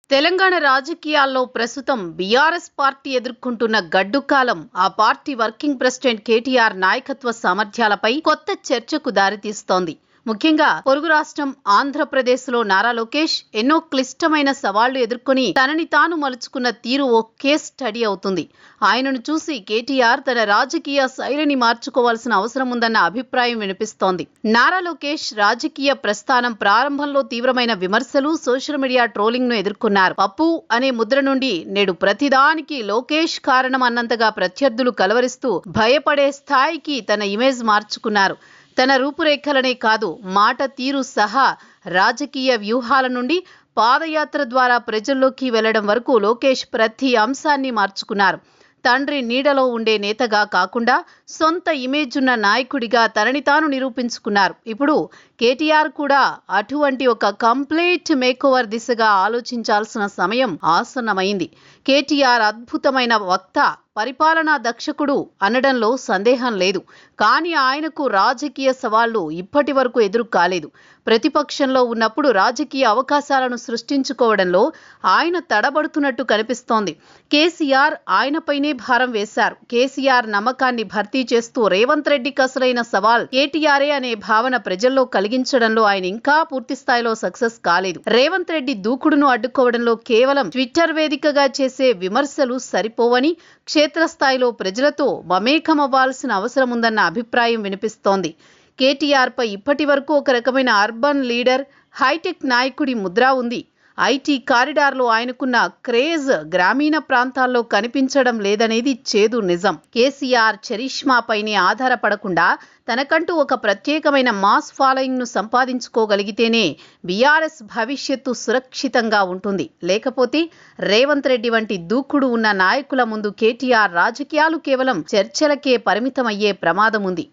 తెలంగాణ రాజకీయాల్లో ప్రస్తుతం BRS party ఎదుర్కొంటున్న గడ్డుకాలం ఆ పార్టీ వర్కింగ్ ప్రెసిడెంట్ కేటీఆర్ నాయకత్వ సామర్థ్యాలపై కొత్త చర్చకు దారితీస్తోంది. ముఖ్యంగా పొరుగు రాష్ట్రం ఆంధ్రప్రదేశ్లో నారా లోకేష్ ఎన్నో క్లిష్టమైన సవాళ్లు ఎదుర్కొని తనని తాను మలుచుకున్న తీరు ఓ కేస్ స్టడీ అవుతుంది. ఆయనను చూసి కేటీఆర్ తన రాజకీయ శైలిని మార్చుకోవాల్సిన అవసరం ఉందన్న అభిప్రాయం వినిపిస్తోంది. నారా లోకేష్ రాజకీయ ప్రస్థానం ప్రారంభంలో తీవ్రమైన విమర్శలు, సోషల్ మీడియా ట్రోలింగ్ ను ఎదుర్కొన్నారు. పప్పు అనే ముద్ర నుండి నేడు ప్రతిదానికి లోకేష్ కారణం అన్నంతగా ప్రత్యర్థులు కలవరిస్తూ భయపడే స్థాయికి తన ఇమేజ్ మార్చుకున్నారు. తన రూపురేఖలనే కాదు, మాట తీరు సహా రాజకీయ వ్యూహాల నుండి పాదయాత్ర ద్వారా ప్రజల్లోకి వెళ్లడం వరకు లోకేష్ ప్రతి అంశాన్ని మార్చుకున్నారు. తండ్రి నీడలో ఉండే నేతగా కాకుండా సొంత ఇమేజ్ ఉన్న నాయకుడిగా తనని తాను నిరూపించుకున్నారు. ఇప్పుడు కేటీఆర్ కూడా అటువంటి ఒక కంప్లీట్ మేకోవర్ దిశగా ఆలోచించాల్సిన సమయం ఆసన్నమైంది. కేటీఆర్ అద్భుతమైన వక్త, పరిపాలనా దక్షకుడు అనడంలో సందేహం లేదు. కానీ ఆయనకు రాజకీయ సవాళ్లు ఇప్పటి వరకు ఎదురు కాలేదు. ప్రతిపక్షంలో ఉన్నప్పుడు రాజకీయ అవకాశాలను సృష్టించుకోవడంలో ఆయన తడబడుతున్నట్టు కనిపిస్తోంది. కేసీఆర్ ఆయనపైనే భారం వేశారు. కేసీఆర్ నమ్మకాన్ని భర్తీ చేస్తూ రేవంత్ రెడ్డికి అసలైన సవాల్ కేటీఆరే అనే భావన ప్రజల్లో కలిగించడంలో ఆయన ఇంకా పూర్తి స్థాయిలో సక్సెస్ కాలేదు. రేవంత్ రెడ్డి దూకుడును అడ్డుకోవడంలో కేవలం ట్విట్టర్ వేదికగా చేసే విమర్శలు సరిపోవని, క్షేత్రస్థాయిలో ప్రజలతో మమేకమవ్వాల్సిన అవసరం ఉందన్న అభిప్రాయం వినిపిస్తోంది. కేటీఆర్ పై ఇప్పటి వరకు ఒక రకమైన అర్బన్ లీడర్, హైటెక్ నాయకుడి ముద్ర ఉంది. ఐటీ కారిడార్లో ఆయనకున్న క్రేజ్ గ్రామీణ ప్రాంతాల్లో కనిపించడం లేదనేది చేదు నిజం. కేసీఆర్ చరిష్మాపైనే ఆధారపడకుండా తనకంటూ ఒక ప్రత్యేకమైన మాస్ ఫాలోయింగ్ ను సంపాదించుకోగలిగితేనే బీఆర్ఎస్ భవిష్యత్తు సురక్షితంగా ఉంటుంది. లేకపోతే రేవంత్ రెడ్డి వంటి దూకుడు ఉన్న నాయకుల ముందు కేటీఆర్ రాజకీయాలు కేవలం చర్చలకే పరిమితమయ్యే ప్రమాదం ఉంది.